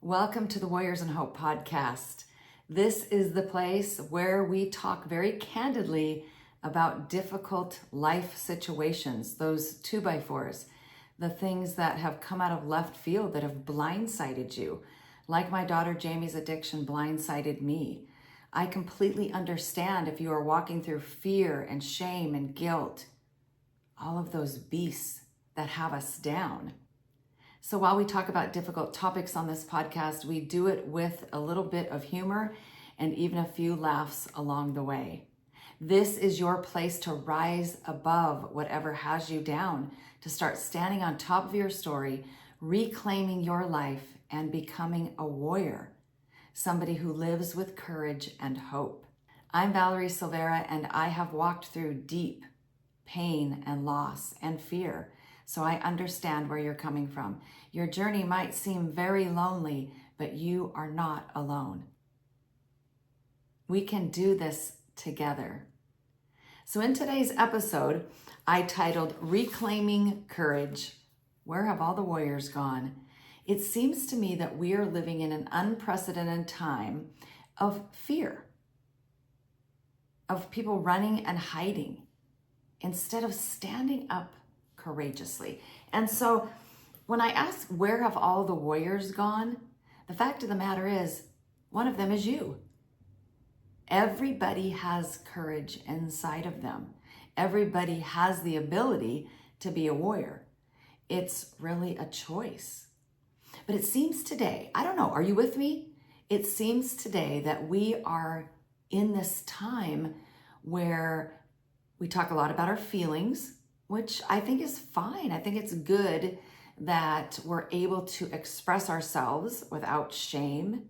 Welcome to the Warriors and Hope podcast. This is the place where we talk very candidly about difficult life situations, those 2x4s, the things that have come out of left field that have blindsided you. Like my daughter Jamie's addiction blindsided me. I completely understand if you are walking through fear and shame and guilt, all of those beasts that have us down. So while we talk about difficult topics on this podcast, we do it with a little bit of humor and even a few laughs along the way. This is your place to rise above whatever has you down, to start standing on top of your story, reclaiming your life, and becoming a warrior, somebody who lives with courage and hope. I'm Valerie Silvera, and I have walked through deep pain and loss and fear. So I understand where you're coming from. Your journey might seem very lonely, but you are not alone. We can do this together. So in today's episode, I titled Reclaiming Courage. Where have all the warriors gone? It seems to me that we are living in an unprecedented time of fear, of people running and hiding instead of standing up courageously. And so when I ask, where have all the warriors gone? The fact of the matter is, one of them is you. Everybody has courage inside of them. Everybody has the ability to be a warrior. It's really a choice. But it seems today, I don't know, are you with me? It seems today that we are in this time where we talk a lot about our feelings, which I think is fine. I think it's good that we're able to express ourselves without shame,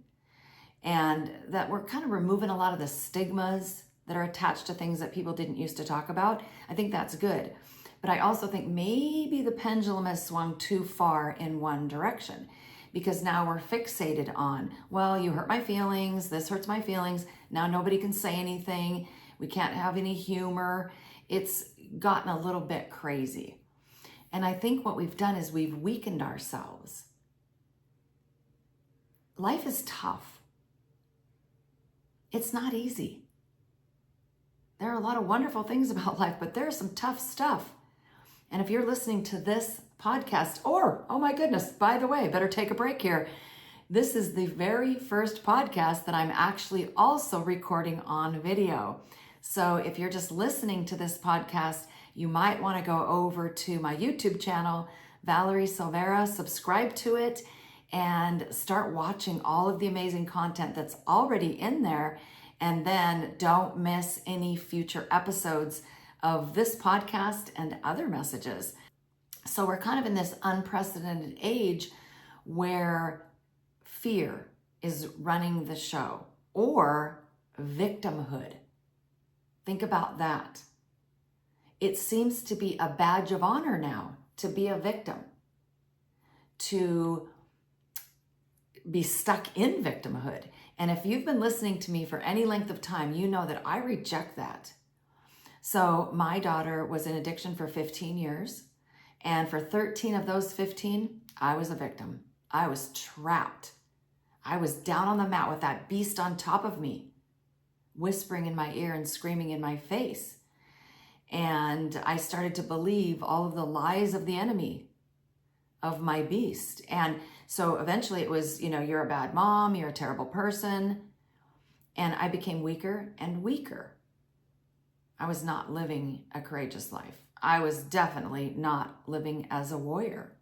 and that we're kind of removing a lot of the stigmas that are attached to things that people didn't used to talk about. I think that's good. But I also think maybe the pendulum has swung too far in one direction, because now we're fixated on, well, you hurt my feelings, this hurts my feelings, now nobody can say anything, we can't have any humor. It's gotten a little bit crazy. And I think what we've done is we've weakened ourselves. Life is tough. It's not easy. There are a lot of wonderful things about life, but there's some tough stuff. And if you're listening to this podcast, or, oh my goodness, by the way, better take a break here. This is the very first podcast that I'm actually also recording on video. So if you're just listening to this podcast, you might want to go over to my YouTube channel, Valerie Silvera, subscribe to it, and start watching all of the amazing content that's already in there. And then don't miss any future episodes of this podcast and other messages. So we're kind of in this unprecedented age where fear is running the show, or victimhood. Think about that. It seems to be a badge of honor now to be a victim, to be stuck in victimhood. And if you've been listening to me for any length of time, you know that I reject that. So my daughter was in addiction for 15 years. And for 13 of those 15, I was a victim. I was trapped. I was down on the mat with that beast on top of me, whispering in my ear and screaming in my face. And I started to believe all of the lies of the enemy, of my beast. And so eventually it was, you're a bad mom, you're a terrible person. And I became weaker and weaker. I was not living a courageous life. I was definitely not living as a warrior.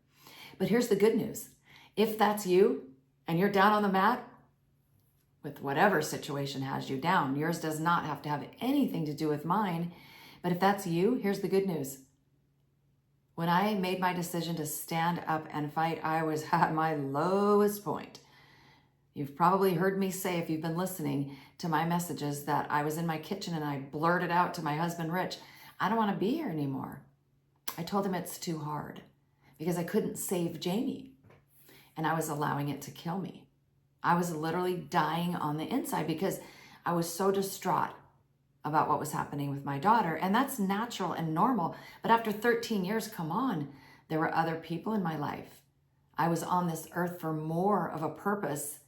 But here's the good news. If that's you and you're down on the mat, with whatever situation has you down, yours does not have to have anything to do with mine. But if that's you, here's the good news. When I made my decision to stand up and fight, I was at my lowest point. You've probably heard me say, if you've been listening to my messages, that I was in my kitchen and I blurted out to my husband, Rich, I don't want to be here anymore. I told him it's too hard because I couldn't save Jamie, and I was allowing it to kill me. I was literally dying on the inside because I was so distraught about what was happening with my daughter. And that's natural and normal. But after 13 years, come on, there were other people in my life. I was on this earth for more of a purpose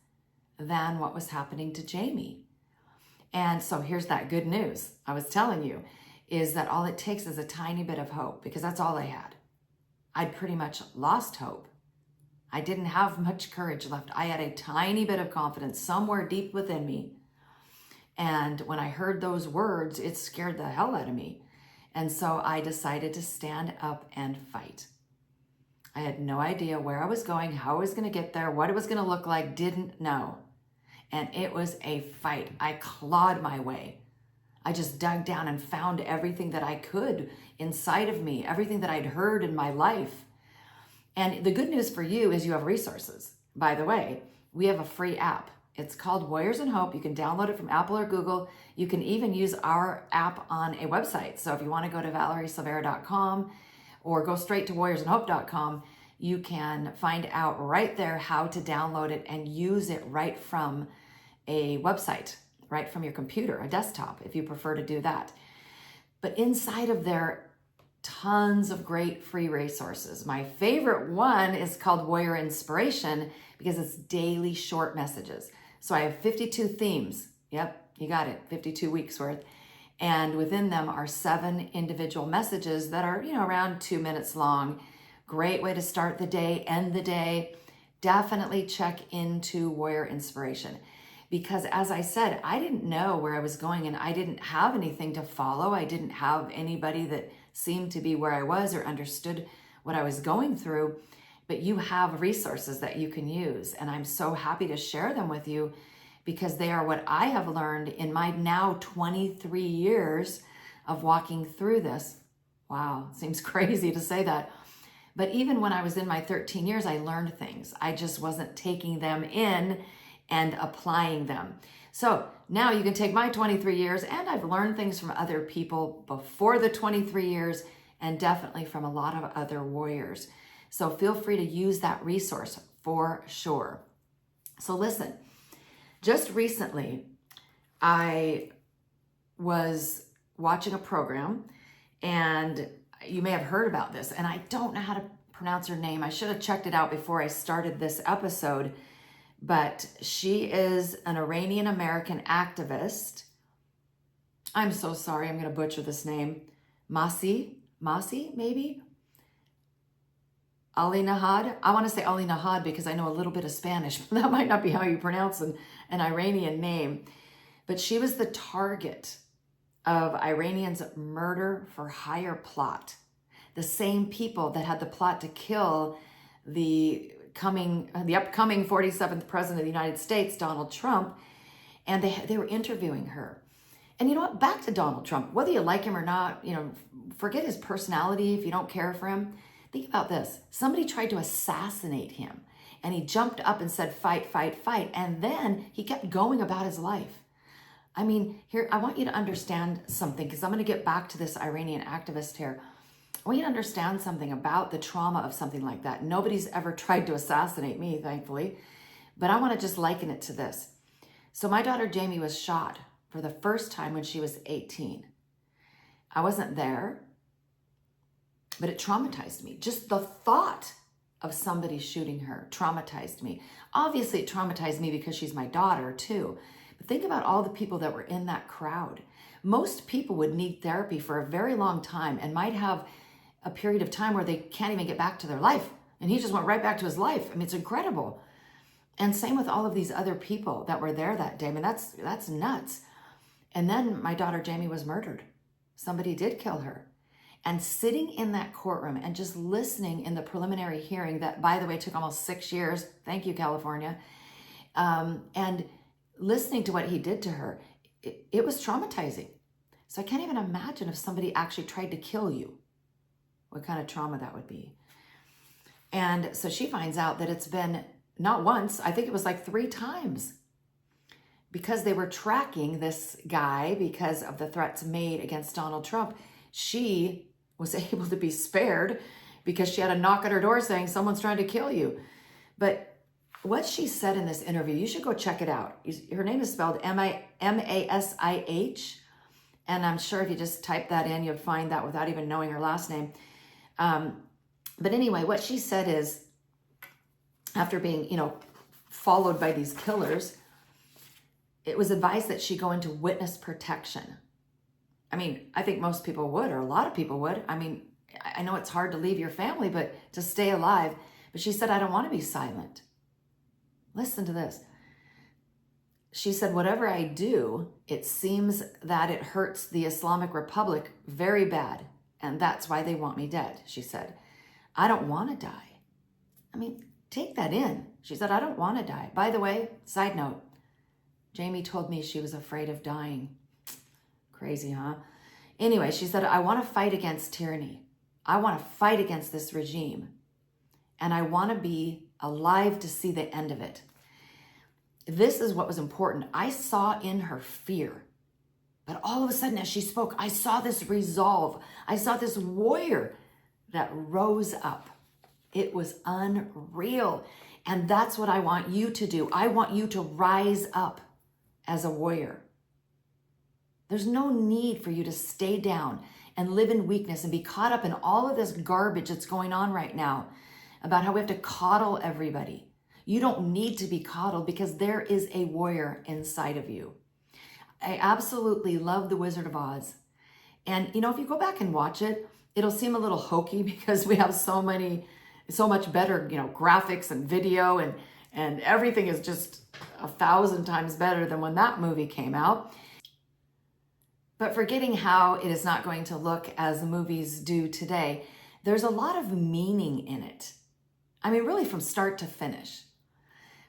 than what was happening to Jamie. And so here's that good news I was telling you, is that all it takes is a tiny bit of hope, because that's all I had. I'd pretty much lost hope. I didn't have much courage left. I had a tiny bit of confidence somewhere deep within me. And when I heard those words, it scared the hell out of me. And so I decided to stand up and fight. I had no idea where I was going, how I was going to get there, what it was going to look like, didn't know. And it was a fight. I clawed my way. I just dug down and found everything that I could inside of me, everything that I'd heard in my life. And the good news for you is you have resources. By the way, we have a free app. It's called Warriors in Hope. You can download it from Apple or Google. You can even use our app on a website. So if you want to go to valeriesilvera.com or go straight to warriorsinhope.com, you can find out right there how to download it and use it right from a website, right from your computer, a desktop, if you prefer to do that. But inside of there, tons of great free resources. My favorite one is called Warrior Inspiration, because it's daily short messages. So I have 52 themes. Yep, you got it, 52 weeks worth. And within them are 7 individual messages that are, around 2 minutes long. Great way to start the day, end the day. Definitely check into Warrior Inspiration. Because as I said, I didn't know where I was going, and I didn't have anything to follow. I didn't have anybody that seemed to be where I was or understood what I was going through. But you have resources that you can use. And I'm so happy to share them with you, because they are what I have learned in my now 23 years of walking through this. Wow, seems crazy to say that. But even when I was in my 13 years, I learned things. I just wasn't taking them in and applying them. So now you can take my 23 years, and I've learned things from other people before the 23 years, and definitely from a lot of other warriors. So feel free to use that resource for sure. So listen, just recently, I was watching a program, and you may have heard about this, and I don't know how to pronounce her name. I should have checked it out before I started this episode, but she is an Iranian American activist. I'm so sorry, I'm going to butcher this name. Masi, maybe? Ali Nahad. I want to say Ali Nahad because I know a little bit of Spanish, but that might not be how you pronounce an Iranian name. But she was the target of Iranians' murder for hire plot. The same people that had the plot to kill the upcoming 47th president of the United States, Donald Trump, and they were interviewing her. And you know what? Back to Donald Trump, whether you like him or not, forget his personality if you don't care for him. Think about this. Somebody tried to assassinate him, and he jumped up and said, fight, fight, fight. And then he kept going about his life. I mean, here, I want you to understand something, because I'm going to get back to this Iranian activist here. I want you to understand something about the trauma of something like that. Nobody's ever tried to assassinate me, thankfully, but I want to just liken it to this. So my daughter Jamie was shot for the first time when she was 18. I wasn't there, but it traumatized me. Just the thought of somebody shooting her traumatized me. Obviously, it traumatized me because she's my daughter too. But think about all the people that were in that crowd. Most people would need therapy for a very long time and might have a period of time where they can't even get back to their life. And he just went right back to his life. I mean, it's incredible. And same with all of these other people that were there that day. I mean, that's nuts. And then my daughter Jamie was murdered. Somebody did kill her. And sitting in that courtroom and just listening in the preliminary hearing that, by the way, took almost 6 years. Thank you, California. And listening to what he did to her, it was traumatizing. So I can't even imagine if somebody actually tried to kill you, what kind of trauma that would be. And so she finds out that it's been not once, I think it was like 3 times, because they were tracking this guy because of the threats made against Donald Trump. She was able to be spared because she had a knock at her door saying, someone's trying to kill you. But what she said in this interview, you should go check it out. Her name is spelled Masish. And I'm sure if you just type that in, you'll find that without even knowing her last name. But anyway, what she said is, after being, followed by these killers, it was advised that she go into witness protection. I mean, I think most people would, or a lot of people would. I mean, I know it's hard to leave your family, but to stay alive. But she said, I don't want to be silent. Listen to this. She said, whatever I do, it seems that it hurts the Islamic Republic very bad. And that's why they want me dead. She said, I don't want to die. I mean, take that in. She said, I don't want to die. By the way, side note, Jamie told me she was afraid of dying. Crazy, huh? Anyway, she said, I want to fight against tyranny. I want to fight against this regime. And I want to be alive to see the end of it. This is what was important. I saw in her fear. But all of a sudden, as she spoke, I saw this resolve. I saw this warrior that rose up. It was unreal. And that's what I want you to do. I want you to rise up as a warrior. There's no need for you to stay down and live in weakness and be caught up in all of this garbage that's going on right now about how we have to coddle everybody. You don't need to be coddled because there is a warrior inside of you. I absolutely love The Wizard of Oz. And, if you go back and watch it, it'll seem a little hokey because we have so much better, graphics and video and everything is just 1,000 times better than when that movie came out. But forgetting how it is not going to look as movies do today, there's a lot of meaning in it. I mean, really from start to finish.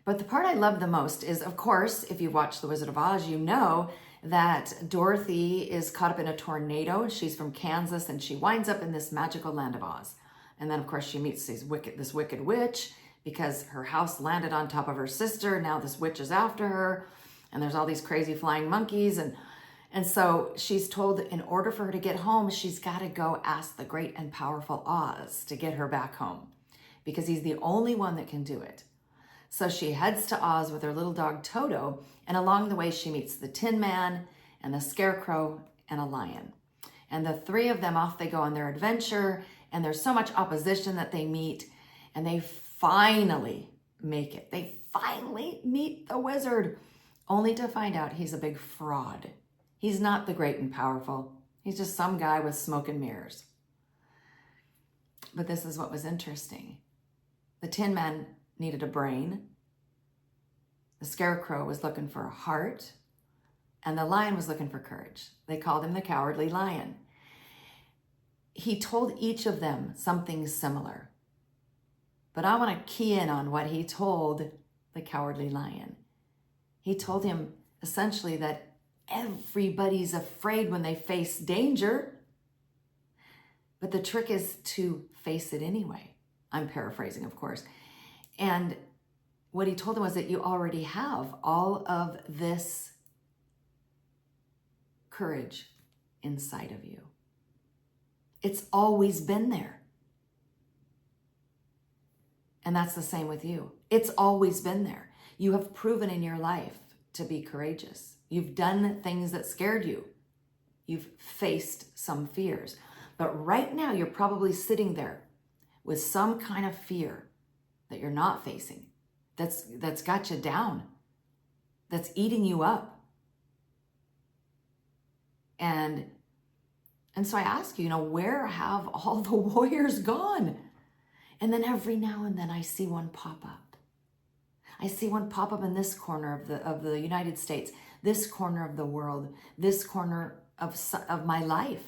But the part I love the most is, of course, if you watch The Wizard of Oz, you know that Dorothy is caught up in a tornado. She's from Kansas and she winds up in this magical land of Oz. And then, of course, she meets this wicked witch because her house landed on top of her sister. Now this witch is after her and there's all these crazy flying monkeys. And so she's told that in order for her to get home, she's got to go ask the great and powerful Oz to get her back home because he's the only one that can do it. So she heads to Oz with her little dog Toto, and along the way she meets the Tin Man and the Scarecrow and a lion. And the three of them, off they go on their adventure, and there's so much opposition that they meet, and they finally make it. They finally meet the wizard, only to find out he's a big fraud. He's not the great and powerful. He's just some guy with smoke and mirrors. But this is what was interesting. The Tin Man needed a brain. The Scarecrow was looking for a heart. And the lion was looking for courage. They called him the Cowardly Lion. He told each of them something similar. But I want to key in on what he told the Cowardly Lion. He told him essentially that everybody's afraid when they face danger. But the trick is to face it anyway. I'm paraphrasing, of course. And what he told them was that you already have all of this courage inside of you. It's always been there. And that's the same with you. It's always been there. You have proven in your life to be courageous. You've done things that scared you. You've faced some fears. But right now, you're probably sitting there with some kind of fear that you're not facing, that's got you down, that's eating you up. And so I ask you, where have all the warriors gone? And then every now and then I see one pop up. I see one pop up in this corner of the United States, this corner of the world, this corner of my life,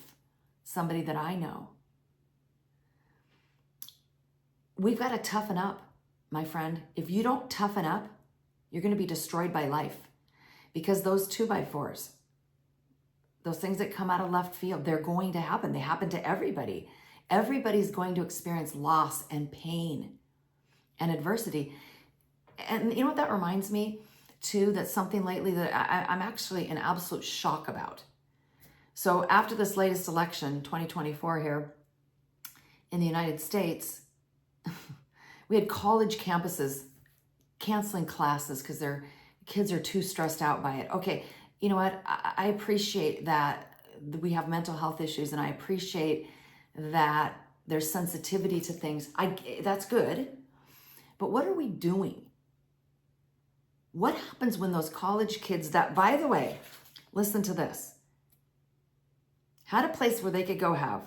somebody that I know. We've got to toughen up, my friend. If you don't toughen up, you're going to be destroyed by life. Because those 2x4s, those things that come out of left field, they're going to happen. They happen to everybody. Everybody's going to experience loss and pain and adversity. And you know what that reminds me too? That's something lately that I'm actually in absolute shock about. So after this latest election, 2024 here in the United States, we had college campuses canceling classes because their kids are too stressed out by it. Okay, you know what? I appreciate that we have mental health issues, and I appreciate that there's sensitivity to things. That's good. But what are we doing? What happens when those college kids that, by the way, listen to this, had a place where they could go have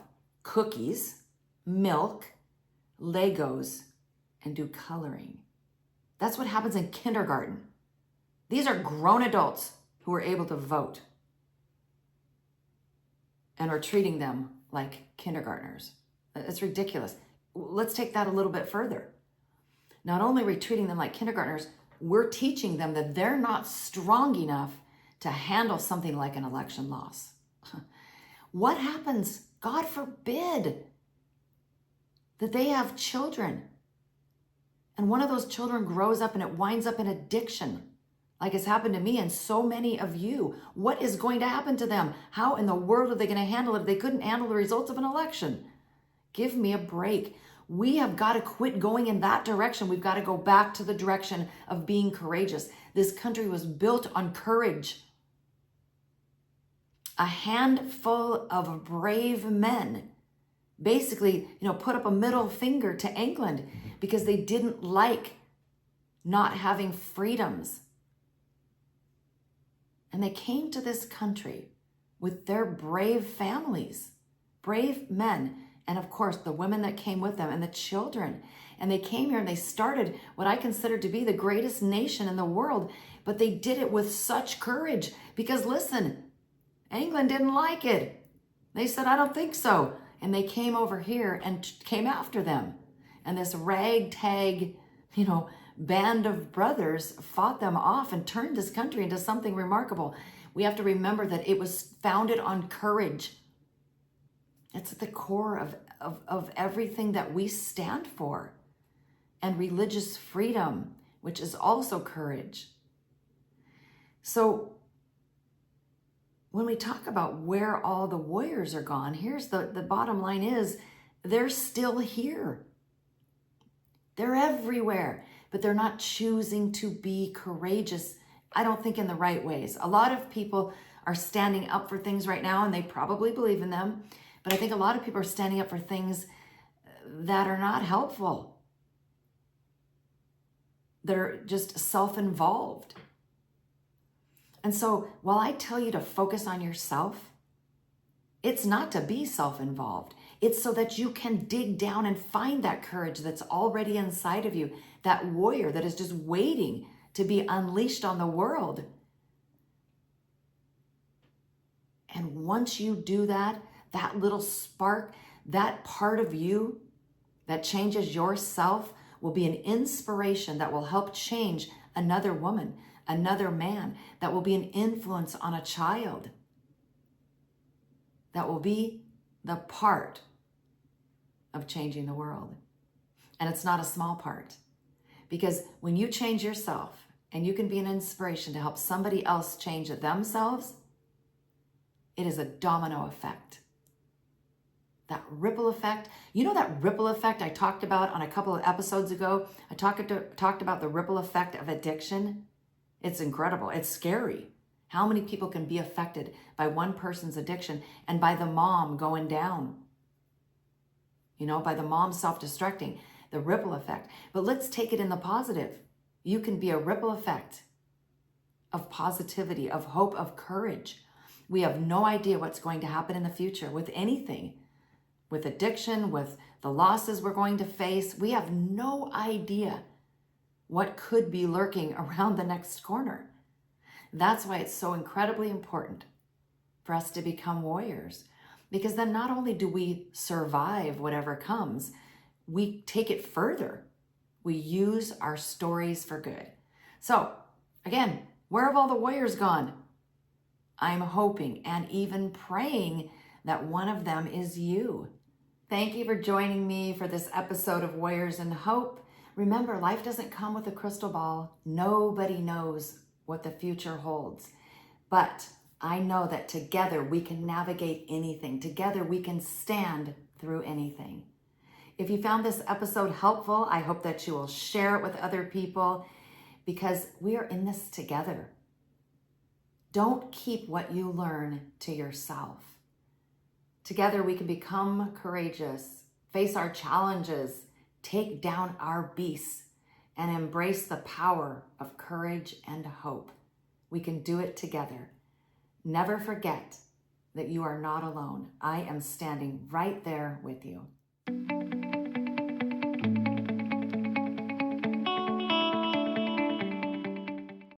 cookies, milk, Legos, and do coloring? That's what happens in kindergarten. These are grown adults who are able to vote and are treating them like kindergartners. It's ridiculous. Let's take that a little bit further. Not only are we treating them like kindergartners, we're teaching them that they're not strong enough to handle something like an election loss. What happens, God forbid, that they have children and one of those children grows up and it winds up in addiction, like it's happened to me and so many of you? What is going to happen to them? How in the world are they going to handle it if they couldn't handle the results of an election? Give me a break. We have got to quit going in that direction. We've got to go back to the direction of being courageous. This country was built on courage. A handful of brave men basically, put up a middle finger to England because they didn't like not having freedoms. And they came to this country with their brave families, brave men, and of course the women that came with them and the children. And they came here and they started what I consider to be the greatest nation in the world, but they did it with such courage because listen, England didn't like it. They said, I don't think so. And they came over here and came after them. And this ragtag, band of brothers fought them off and turned this country into something remarkable. We have to remember that it was founded on courage. It's at the core of everything that we stand for. And religious freedom, which is also courage. So when we talk about where all the warriors are gone, here's the bottom line is they're still here. They're everywhere, but they're not choosing to be courageous, I don't think in the right ways. A lot of people are standing up for things right now and they probably believe in them, but I think a lot of people are standing up for things that are not helpful. They're just self-involved. And so while I tell you to focus on yourself, it's not to be self-involved. It's so that you can dig down and find that courage that's already inside of you, that warrior that is just waiting to be unleashed on the world. And once you do that, that little spark, that part of you that changes yourself will be an inspiration that will help change another woman, another man, that will be an influence on a child, that will be the part of changing the world. And it's not a small part, because when you change yourself and you can be an inspiration to help somebody else change themselves, it is a domino effect. That ripple effect, that ripple effect I talked about on a couple of episodes ago? I talked about the ripple effect of addiction. It's incredible. It's scary. How many people can be affected by one person's addiction and by the mom going down? By the mom self-destructing, the ripple effect. But let's take it in the positive. You can be a ripple effect of positivity, of hope, of courage. We have no idea what's going to happen in the future with anything, with addiction, with the losses we're going to face. We have no idea what could be lurking around the next corner. That's why it's so incredibly important for us to become warriors, because then not only do we survive whatever comes, we take it further. We use our stories for good. So again, where have all the warriors gone? I'm hoping and even praying that one of them is you. Thank you for joining me for this episode of Warriors in Hope. Remember, life doesn't come with a crystal ball. Nobody knows what the future holds. But I know that together we can navigate anything. Together we can stand through anything. If you found this episode helpful, I hope that you will share it with other people, because we are in this together. Don't keep what you learn to yourself. Together we can become courageous, face our challenges, take down our beasts, and embrace the power of courage and hope. We can do it together. Never forget that you are not alone. I am standing right there with you.